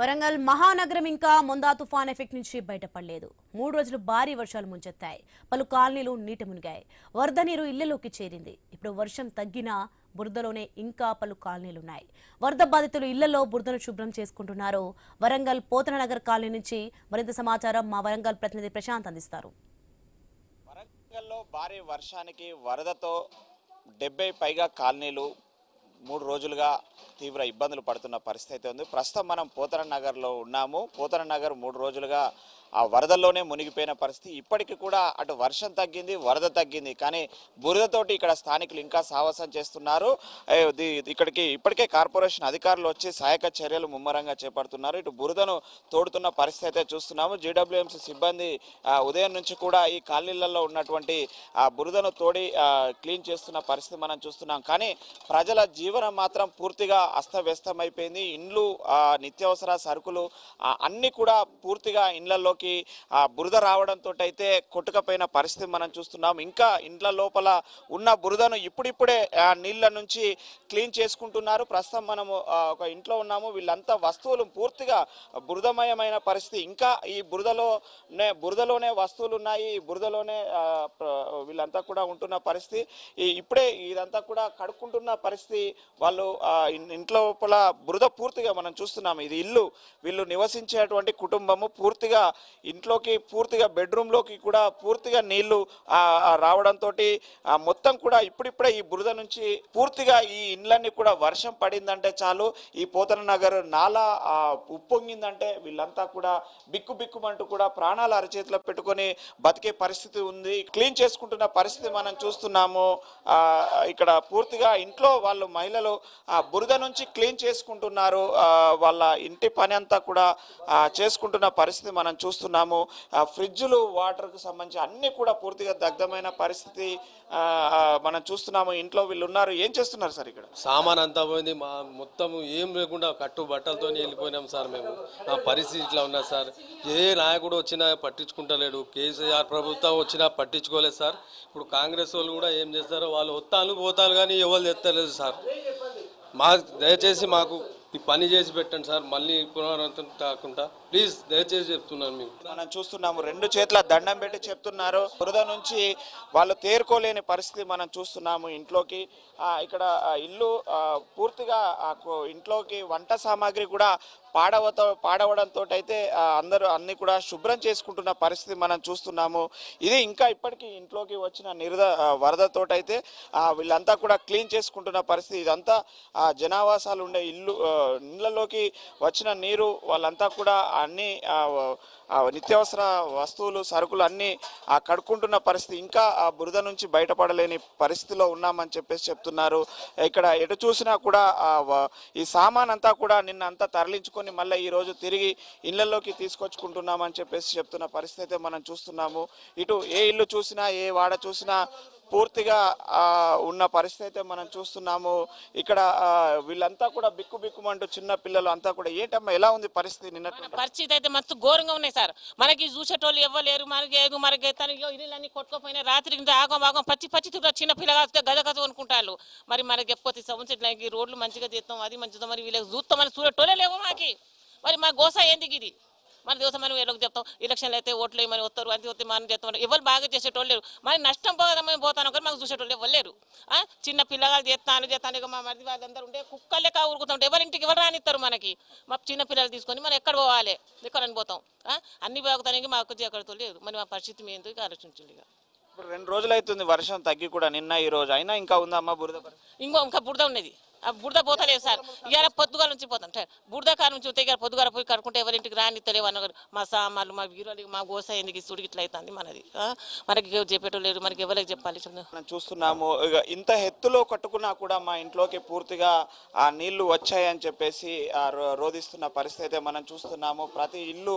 వరంగల్ మహానగరం ఇంకా మొందా తుఫాన్ ఎఫెక్ట్ నుంచి బయటపడలేదు. 3 రోజులు భారీ వర్షాలు ముంచెత్తాయి. పలు కాలనీలు నీట మునిగాయి. వరద నీరు ఇళ్లలోకి చేరింది. ఇప్పుడు వర్షం తగ్గినా బురదలోనే ఇంకా పలు కాలనీలున్నాయి. వరద బాధితులు ఇళ్లలో బురదను శుభ్రం చేసుకుంటున్నారు. వరంగల్ పోతననగర్ కాలనీ నుంచి మరింత సమాచారం మా వరంగల్ ప్రతినిధి ప్రశాంత్ అందిస్తారు. వరంగల్లో భారీ వర్షానికి వరదతో 70 పైగా కాలనీలు 3 రోజులుగా తీవ్ర ఇబ్బందులు పడుతున్న పరిస్థితి ఉంది. ప్రస్తుతం మనం పోతన నగర్లో ఉన్నాము. పోతన నగర్ 3 రోజులుగా ఆ వరదల్లోనే మునిగిపోయిన పరిస్థితి. ఇప్పటికీ కూడా అటు వర్షం తగ్గింది, వరద తగ్గింది, కానీ బురదతోటి ఇక్కడ స్థానికులు ఇంకా సాహసం చేస్తున్నారు. ఇక్కడికి ఇప్పటికే కార్పొరేషన్ అధికారులు వచ్చి సహాయక చర్యలు ముమ్మరంగా చేపడుతున్నారు. ఇటు బురదను తోడుతున్న పరిస్థితి అయితే చూస్తున్నాము. జీడబ్ల్యూఎంసీ సిబ్బంది ఉదయం నుంచి కూడా ఈ కాలనీలలో ఉన్నటువంటి ఆ బురదను తోడి క్లీన్ చేస్తున్న పరిస్థితి మనం చూస్తున్నాం. కానీ ప్రజల జీవనం మాత్రం పూర్తిగా అస్తవ్యస్తమైపోయింది. ఇండ్లు, నిత్యావసర సరుకులు అన్నీ కూడా పూర్తిగా ఇండ్లలోకి బురద రావడంతో అయితే కొట్టుకపోయిన పరిస్థితి మనం చూస్తున్నాం. ఇంకా ఇండ్ల లోపల ఉన్న బురదను ఇప్పుడిప్పుడే నీళ్ళ నుంచి క్లీన్ చేసుకుంటున్నారు. ప్రస్తుతం మనము ఒక ఇంట్లో ఉన్నాము. వీళ్ళంతా వస్తువులు పూర్తిగా బురదమయమైన పరిస్థితి. ఇంకా ఈ బురదలోనే వస్తువులు ఉన్నాయి. ఈ బురదలోనే వీళ్ళంతా కూడా ఉంటున్న పరిస్థితి. ఇప్పుడే ఇదంతా కూడా కడుక్కుంటున్న పరిస్థితి. వాళ్ళు ఇంట్లో లోపల బురద పూర్తిగా మనం చూస్తున్నాము. ఇది ఇల్లు, వీళ్ళు నివసించేటువంటి కుటుంబము. పూర్తిగా ఇంట్లోకి, పూర్తిగా బెడ్రూమ్లోకి కూడా పూర్తిగా నీళ్లు రావడంతో మొత్తం కూడా ఇప్పుడిప్పుడే ఈ బురద నుంచి పూర్తిగా ఈ ఇండ్లన్నీ కూడా వర్షం పడిందంటే చాలు ఈ పోతన నగర్ నాలా ఉప్పొంగిందంటే వీళ్ళంతా కూడా బిక్కుబిక్కుమంటూ కూడా ప్రాణాలు అరచేతిలో పెట్టుకొని బతికే పరిస్థితి ఉంది. క్లీన్ చేసుకుంటున్న పరిస్థితి మనం చూస్తున్నాము. ఇక్కడ పూర్తిగా ఇంట్లో వాళ్ళు మహిళలు బురద నుంచి క్లీన్ చేసుకుంటున్నారు. వాళ్ళ ఇంటి పని అంతా కూడా చేసుకుంటున్న పరిస్థితి మనం చూస్తున్నాము. ఫ్రిడ్జ్లు, వాటర్కు సంబంధించి అన్ని కూడా పూర్తిగా దగ్ధమైన పరిస్థితి మనం చూస్తున్నాము. ఇంట్లో వీళ్ళు ఉన్నారు. ఏం చేస్తున్నారు సార్? ఇక్కడ సామాన్ అంతా పోయింది. మొత్తం ఏం లేకుండా కట్టు బట్టలతో వెళ్ళిపోయినాం సార్. మేము ఆ పరిస్థితి ఇట్లా ఉన్నా సార్. ఏ నాయకుడు వచ్చినా పట్టించుకుంటలేడు. కేసీఆర్ ప్రభుత్వం వచ్చినా పట్టించుకోలేదు సార్. ఇప్పుడు కాంగ్రెస్ వాళ్ళు కూడా ఏం చేస్తారో వాళ్ళు వస్తాను పోతాను కానీ ఎవరు తెత్తలేదు సార్. దయచేసి మాకు ఈ పని చేసి పెట్టండి సార్. మళ్ళీ పునరావృతం కాకుండా ప్లీజ్ దయచేసి చెప్తున్నాను. మీకు మనం చూస్తున్నాము. 2 చేతుల దండం పెట్టి చెప్తున్నారు. బురద నుంచి వాళ్ళు తేరుకోలేని పరిస్థితి మనం చూస్తున్నాము. ఇంట్లోకి ఇక్కడ ఇల్లు పూర్తిగా ఇంట్లోకి వంట సామాగ్రి కూడా పాడవడంతో అయితే అందరూ అన్ని కూడా శుభ్రం చేసుకుంటున్న పరిస్థితి మనం చూస్తున్నాము. ఇది ఇంకా ఇప్పటికీ ఇంట్లోకి వచ్చిన వరదతోటైతే వీళ్ళంతా కూడా క్లీన్ చేసుకుంటున్న పరిస్థితి. ఇదంతా జనావాసాలు ఉండే ఇళ్ళలోకి వచ్చిన నీరు వాళ్ళంతా కూడా అన్ని నిత్యావసర వస్తువులు, సరుకులు అన్నీ కడుక్కుంటున్న పరిస్థితి. ఇంకా ఆ బురద నుంచి బయటపడలేని పరిస్థితిలో ఉన్నామని చెప్పేసి చెప్తున్నారు. ఇక్కడ ఎటు చూసినా కూడా ఈ సామాన్ అంతా కూడా నిన్న అంతా తరలించుకొని మళ్ళీ ఈరోజు తిరిగి ఇళ్లలోకి తీసుకొచ్చుకుంటున్నామని చెప్పేసి చెప్తున్న పరిస్థితి మనం చూస్తున్నాము. ఇటు ఏ ఇల్లు చూసినా, ఏ వాడ చూసినా పూర్తిగా ఉన్న పరిస్థితి అయితే మనం చూస్తున్నాము. ఇక్కడ వీళ్ళంతా కూడా బిక్కుమంటూ చిన్న పిల్లలు అంతా కూడా ఏంటమ్మా ఎలా ఉంది పరిస్థితి? నిన్న పరిస్థితి అయితే మస్తు ఘోరంగా ఉన్నాయి సార్. మనకి చూసేటోళ్ళు ఇవ్వలేరు. మనకి తనకి ఇల్లు కొట్టుకోపోయినా రాత్రికి ఆగం పచ్చి చిన్న పిల్లగా గద కొనుక్కుంటారు. మరి మనకి ఎప్పుడు సంవత్సరాలకి రోడ్లు మంచిగా చేస్తాం, అది మంచిదో మరి వీళ్ళకి చూస్తామని చూడటోలే లేవు మాకి. మరి మా గోస ఏంది ఇది? మన ദിവസം మనం వీళ్ళకి చెప్తాం ఎలక్షన్లు అయితే ఓట్లు వేయమని వస్తారు, అది వస్తే మనం చేస్తాం. ఎవరు బాగా చేసేటోళ్ళు లేరు. మరి నష్టం పోదామని పోతాను కానీ మాకు చూసేటోళ్ళు ఇవ్వలేరు. చిన్న పిల్లగాలు చేస్తాను ఇక మా మరిది వాళ్ళందరూ ఉంటే కుక్కలే ఊరుకుతాం. ఎవరింటికి ఎవరు రానిస్తారు మనకి? మా చిన్న పిల్లలు తీసుకొని మనం ఎక్కడ పోవాలి? ఎక్కడని పోతాం? అన్ని బాగుతానికి మాకు ఎక్కడితో లేదు. మరి మా పరిస్థితి ఏందో ఇక ఆలోచించండి. ఇక ఇప్పుడు 2 రోజులు అవుతుంది వర్షం తగ్గి కూడా, నిన్న ఈ రోజు అయినా ఇంకా ఉందమ్మా బురద? ఇంకా బురద ఉన్నది. ఆ బురద పోతలేదు సార్. ఇవాళ పొద్దుగాల నుంచి పోతాం. బురద కాడ నుంచి పోతే ఇక పొద్దుగాల పోయి కడుకుంటే ఎవరింటికి రానిత్తలేవు అన్నారు. మా సామాన్లు, మా వీరులు, మా గోస ఎందుకు సుడికి ఇట్లా అవుతుంది మనది. మనకి చెప్పేటో లేరు. మనకి ఎవరికి చెప్పాలి? మనం చూస్తున్నాము. ఇంత ఎత్తులో కట్టుకున్నా కూడా మా ఇంట్లోకి పూర్తిగా ఆ నీళ్లు వచ్చాయని చెప్పేసి రోధిస్తున్న పరిస్థితి అయితే మనం చూస్తున్నాము. ప్రతి ఇల్లు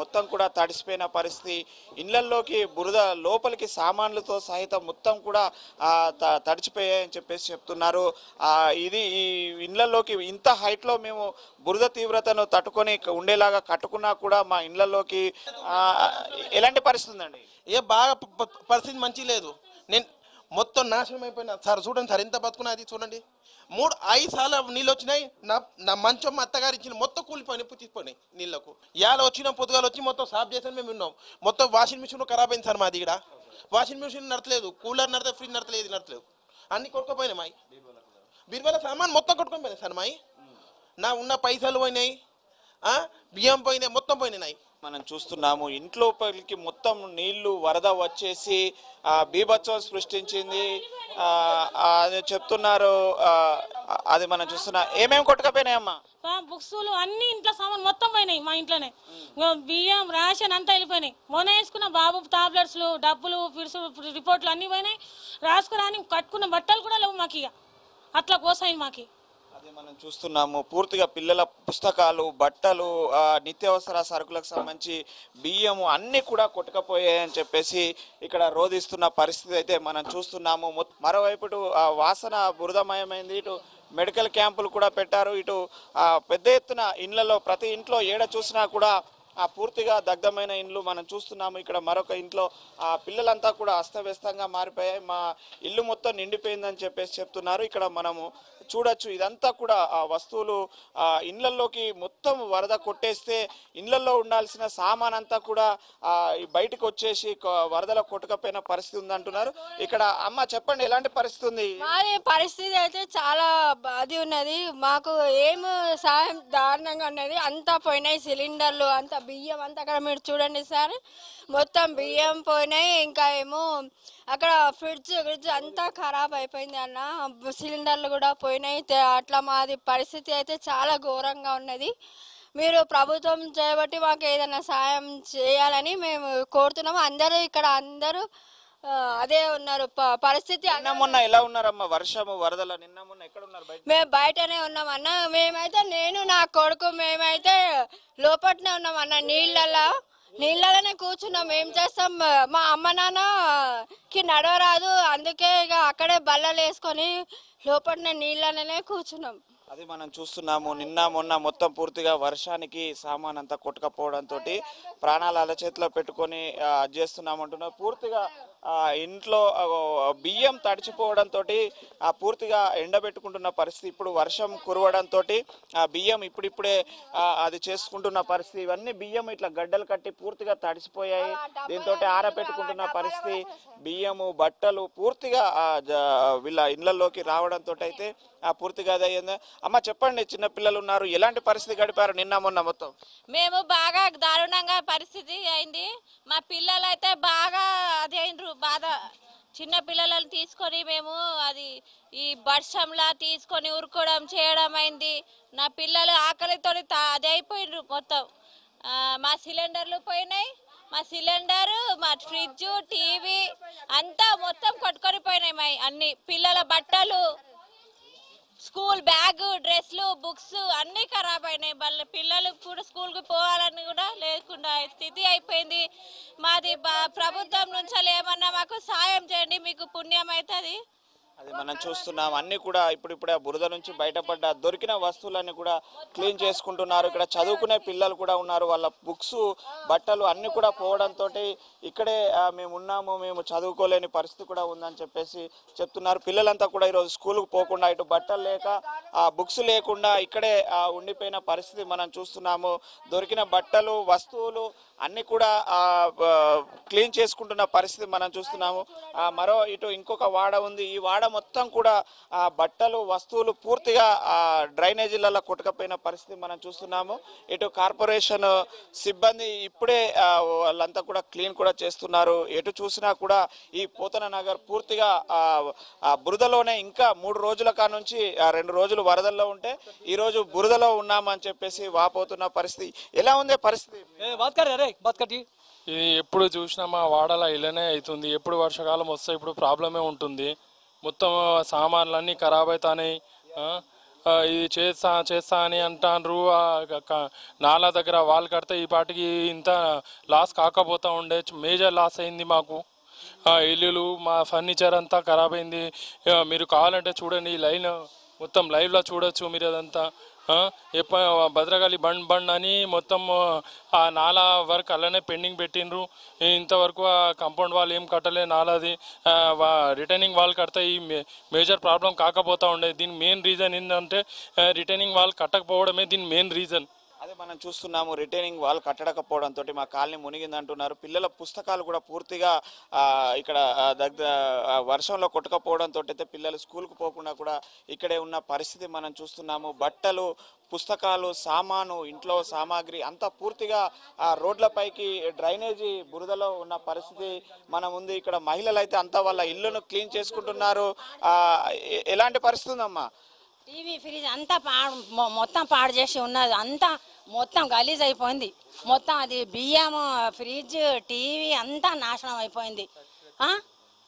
మొత్తం కూడా తడిసిపోయిన పరిస్థితి. ఇళ్లలోకి బురద లోపలికి సామాన్లతో సహితం మొత్తం కూడా తడిచిపోయాయని చెప్పేసి చెప్తున్నారు. ఇది ఈ ఇళ్లలోకి ఇంత హైట్లో మేము బురద తీవ్రతను తట్టుకొని ఉండేలాగా కట్టుకున్నా కూడా మా ఇళ్లలోకి ఎలాంటి పరిస్థితి ఉందండి? బాగా పరిస్థితి మంచి లేదు. నేను మొత్తం నాశనం అయిపోయినా సార్. చూడండి సార్, ఎంత బతుకున్నది చూడండి. 5 సార్లు నీళ్ళు వచ్చినాయి. నా మంచం మా అత్తగారు ఇచ్చిన మొత్తం కూలిపోయినాయి, పుచ్చిపోయినాయి నీళ్ళకు. ఇవాళ వచ్చిన పొద్దుగాలు వచ్చి మొత్తం సాఫ్ చేసాను. మేము ఉన్నాం. మొత్తం వాషింగ్ మిషన్ ఖరాబ్ అయింది సార్ మాది. ఇక్కడ వాషింగ్ మిషన్ నడతలేదు, కూలర్ నడతలేదు, ఫ్రిడ్జ్ నడతలేదు, నడతలేదు. అన్ని కొట్టుకుపోయినాయి మాయి. బీరువాల సామాన్ మొత్తం కొట్టుకొని పోయినాయి సార్ మాయి. నా ఉన్న పైసలు పోయినాయి, బియ్యం పోయినాయి, మొత్తం పోయినాయి. మనం చూస్తున్నాము ఇంట్లోపలికి మొత్తం నీళ్లు వరద వచ్చేసి బీభత్సం సృష్టించింది అది చెప్తున్నారు. అది మనం చూస్తున్నా. ఏమేమి కొట్టుకపోయినాయమ్మా? బుక్స్లు అన్ని ఇంట్లో సామాన్ మొత్తం పోయినాయి. మా ఇంట్లోనే బియ్యం రేషన్ అంతా వెళ్ళిపోయినాయి. మొన్న వేసుకున్న బాబు టాబ్లెట్స్లు, డబ్బులు, ఫిడ్స్, రిపోర్ట్లు అన్నీ పోయినాయి. రాసుకుని కట్టుకున్న బట్టలు కూడా లేవు మాకు. ఇక అట్లా కోసాయి మాకు. అది మనం చూస్తున్నాము. పూర్తిగా పిల్లల పుస్తకాలు, బట్టలు, నిత్యావసర సరుకులకు సంబంధించి బియ్యము అన్నీ కూడా కొట్టుకపోయాయని చెప్పేసి ఇక్కడ రోధిస్తున్న పరిస్థితి అయితే మనం చూస్తున్నాము. మరోవైపు ఇటు వాసన బురదమయమైంది. ఇటు మెడికల్ క్యాంపులు కూడా పెట్టారు. ఇటు పెద్ద ఎత్తున ఇండ్లలో ప్రతి ఇంట్లో ఏడ చూసినా కూడా పూర్తిగా దగ్ధమైన ఇండ్లు మనం చూస్తున్నాము. ఇక్కడ మరొక ఇంట్లో పిల్లలంతా కూడా అస్తవ్యస్తంగా మారిపోయాయి. మా ఇల్లు మొత్తం నిండిపోయిందని చెప్పేసి చెప్తున్నారు. ఇక్కడ మనము చూడొచ్చు. ఇదంతా కూడా వస్తువులు ఇండ్లలోకి మొత్తం వరద కొట్టేస్తే ఇండ్లలో ఉండాల్సిన సామాన్ అంతా కూడా బయటకు వచ్చేసి వరదలో కొట్టుకపోయిన పరిస్థితి ఉందంటున్నారు. ఇక్కడ అమ్మ చెప్పండి, ఎలాంటి పరిస్థితి ఉంది? పరిస్థితి అయితే చాలా బాధ ఉన్నది. మాకు ఏం సాయం దారుణంగా ఉన్నది. అంతా పోయినాయి, సిలిండర్లు అంతా, బియ్యం అంతా. అక్కడ మీరు చూడండి సార్, మొత్తం బియ్యం పోయినాయి. ఇంకా ఏమో అక్కడ ఫ్రిడ్జ్ అంతా ఖరాబ్ అయిపోయింది అన్న. సిలిండర్లు కూడా పోయినాయి. అట్లా మాది పరిస్థితి అయితే చాలా ఘోరంగా ఉన్నది. మీరు ప్రభుత్వం చేయబట్టి మాకు ఏదైనా సాయం చేయాలని మేము కోరుతున్నాము. అందరూ ఇక్కడ అందరూ అదే ఉన్నారు. పరిస్థితి మొన్న ఎలా ఉన్నారమ్మా? వర్షము వరదల నిన్న మొన్న ఎక్కడ ఉన్నారు? మేము బయటనే ఉన్నాం అన్న. మేమైతే నేను నా కొడుకు మేమైతే లోపట్నే ఉన్నాం అన్న. నీళ్ళలోనే కూర్చున్నాం. ఏం చేస్తాం, మా అమ్మ నాన్నకి నడవరాదు, అందుకే ఇక అక్కడే బల్లలు వేసుకొని లోపల నీళ్ళలోనే కూర్చున్నాం. అది మనం చూస్తున్నాము. నిన్న మొన్న మొత్తం పూర్తిగా వర్షానికి సామాన్ అంతా కొట్టుకపోవడంతో ప్రాణాలు అలచేతిలో పెట్టుకొని చేస్తున్నామంటున్నారు. పూర్తిగా ఇంట్లో బియ్యం తడిచిపోవడంతో పూర్తిగా ఎండబెట్టుకుంటున్న పరిస్థితి. ఇప్పుడు వర్షం కురవడంతో బియ్యం ఇప్పుడిప్పుడే అది చేసుకుంటున్న పరిస్థితి. ఇవన్నీ బియ్యం ఇట్లా గడ్డలు కట్టి పూర్తిగా తడిసిపోయాయి. దీంతో ఆరబెట్టుకుంటున్న పరిస్థితి. బియ్యము, బట్టలు పూర్తిగా వీళ్ళ ఇళ్లలోకి రావడంతో అయితే పూర్తిగా అది అయ్యింది. అమ్మ చెప్పండి, చిన్నపిల్లలు ఉన్నారు, ఎలాంటి పరిస్థితి గడిపారు నిన్న మొన్న? మొత్తం మేము బాగా దారుణంగా పరిస్థితి అయింది. మా పిల్లలు అయితే బాగా అది అయినరు బాధ. చిన్న పిల్లలను తీసుకొని మేము అది ఈ వర్షంలా తీసుకొని ఉరుకోవడం చేయడం అయింది. నా పిల్లలు ఆకలితో అది అయిపోయినరు మొత్తం. మా సిలిండర్లు పోయినాయి. మా సిలిండరు, మా ఫ్రిడ్జ్, టీవీ అంతా మొత్తం కొట్టుకొని పోయినాయి. మా అన్ని పిల్లల బట్టలు, స్కూల్ బ్యాగ్, డ్రెస్లు, బుక్స్ అన్నీ ఖరాబ్ అయినాయి. వాళ్ళ పిల్లలు కూడా స్కూల్కి పోవాలని కూడా లేకుండా స్థితి అయిపోయింది మాది. ప్రభుత్వం నుంచి ఏమన్నా మాకు సాయం చేయండి, మీకు పుణ్యం అవుతుంది. అది మనం చూస్తున్నాం. అన్ని కూడా ఇప్పుడిప్పుడే ఆ బురద నుంచి బయటపడ్డ దొరికిన వస్తువులన్నీ కూడా క్లీన్ చేసుకుంటున్నారు. ఇక్కడ చదువుకునే పిల్లలు కూడా ఉన్నారు. వాళ్ళ బుక్స్, బట్టలు అన్ని కూడా పోవడంతో ఇక్కడే మేము ఉన్నాము, మేము చదువుకోలేని పరిస్థితి కూడా ఉందని చెప్పేసి చెప్తున్నారు. పిల్లలంతా కూడా ఈరోజు స్కూల్కి పోకుండా, ఇటు బట్టలు లేక, బుక్స్ లేకుండా ఇక్కడే ఉండిపోయిన పరిస్థితి మనం చూస్తున్నాము. దొరికిన బట్టలు, వస్తువులు అన్ని కూడా క్లీన్ చేసుకుంటున్న పరిస్థితి మనం చూస్తున్నాము. మరో ఇటు ఇంకొక వాడ ఉంది. ఈ వాడ మొత్తం కూడా బట్టలు, వస్తువులు పూర్తిగా డ్రైనేజీలలో కొట్టుకపోయిన పరిస్థితి మనం చూస్తున్నాము. ఇటు కార్పొరేషన్ సిబ్బంది ఇప్పుడే వాళ్ళంతా కూడా క్లీన్ కూడా చేస్తున్నారు. ఎటు చూసినా కూడా ఈ పోతన నగర్ పూర్తిగా బురదలోనే. ఇంకా 3 రోజుల కానుంచి 2 రోజులు వరదల్లో ఉంటే ఈరోజు బురదలో ఉన్నామని చెప్పేసి వాపోతున్న పరిస్థితి. ఎలా ఉంది పరిస్థితి? ఇది ఎప్పుడు చూసినా మా వాడలా ఇలానే అవుతుంది. ఎప్పుడు వర్షాకాలం వస్తే ఇప్పుడు ప్రాబ్లమే ఉంటుంది. మొత్తం సామాన్లన్నీ ఖరాబ్ అవుతాయి. ఇది చేస్తా అని అంటారు. నాలా దగ్గర వాళ్ళు కడితే ఈ పాటికి ఇంత లాస్ కాకపోతా ఉండే. మేజర్ లాస్ అయింది మాకు. ఇల్లులు, మా ఫర్నిచర్ అంతా ఖరాబ్ అయింది. మీరు కావాలంటే చూడండి, ఈ లైన్ మొత్తం లైవ్లో చూడొచ్చు మీరు. అదంతా భద్రకాళి బండ్ అని మొత్తం ఆ నాలా వర్క్ అలానే పెండింగ్ పెట్టిండ్రు. ఇంతవరకు ఆ కాంపౌండ్ వాల్ ఏం కట్టలే, నాలాది రిటర్నింగ్ వాల్ కడితే ఈ మేజర్ ప్రాబ్లం కాకపోతా ఉండేది. దీని మెయిన్ రీజన్ ఏంటంటే రిటర్నింగ్ వాల్ కట్టకపోవడమే దీని మెయిన్ రీజన్. అదే మనం చూస్తున్నాము, రిటైనింగ్ వాల్ కట్టకపోవడంతో మా కాలనీ మునిగింది అంటున్నారు. పిల్లల పుస్తకాలు కూడా పూర్తిగా ఇక్కడ వర్షంలో కొట్టకపోవడంతో అయితే పిల్లలు స్కూల్కు పోకుండా కూడా ఇక్కడే ఉన్న పరిస్థితి మనం చూస్తున్నాము. బట్టలు, పుస్తకాలు, సామాను, ఇంట్లో సామాగ్రి అంతా పూర్తిగా రోడ్లపైకి డ్రైనేజీ బురదలో ఉన్న పరిస్థితి మనం ఉంది. ఇక్కడ మహిళలు అయితే అంతా వాళ్ళ ఇల్లును క్లీన్ చేసుకుంటున్నారు. ఎలాంటి పరిస్థితి ఉందమ్మా? టీవీ ఫ్రిడ్జ్ అంతా మొత్తం పాడు చేసి ఉన్నది, అంతా మొత్తం గలీజ్ అయిపోయింది. మొత్తం అది బియ్యం, ఫ్రిడ్జ్, టీవీ అంతా నాశనం అయిపోయింది.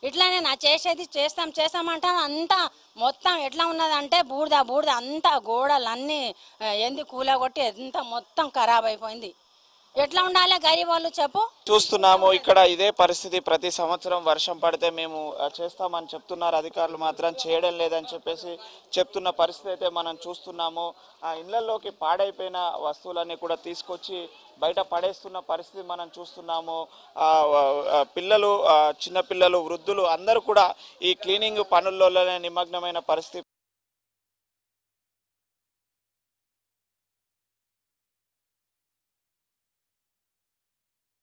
ఇట్లానే నా చేసేది చేస్తామంటాను, అంతా మొత్తం ఎట్లా ఉన్నదంటే బూడిద అంతా గోడలు అన్నీ ఎంది కూలగొట్టి ఎంత మొత్తం ఖరాబ్ అయిపోయింది. ఎట్లా ఉండాలి గరీబ్ వాళ్ళు చెప్పు. చూస్తున్నాము ఇక్కడ ఇదే పరిస్థితి. ప్రతి సంవత్సరం వర్షం పడితే మేము చేస్తామని చెప్తున్నారు, అధికారులు మాత్రం చేయడం లేదని చెప్పేసి చెప్తున్న పరిస్థితి అయితే మనం చూస్తున్నాము. ఆ ఇళ్లలోకి పాడైపోయిన వస్తువులన్నీ కూడా తీసుకొచ్చి బయట పడేస్తున్న పరిస్థితి మనం చూస్తున్నాము. పిల్లలు, చిన్నపిల్లలు, వృద్ధులు అందరూ కూడా ఈ క్లీనింగ్ పనుల్లోనే నిమగ్నమైన పరిస్థితి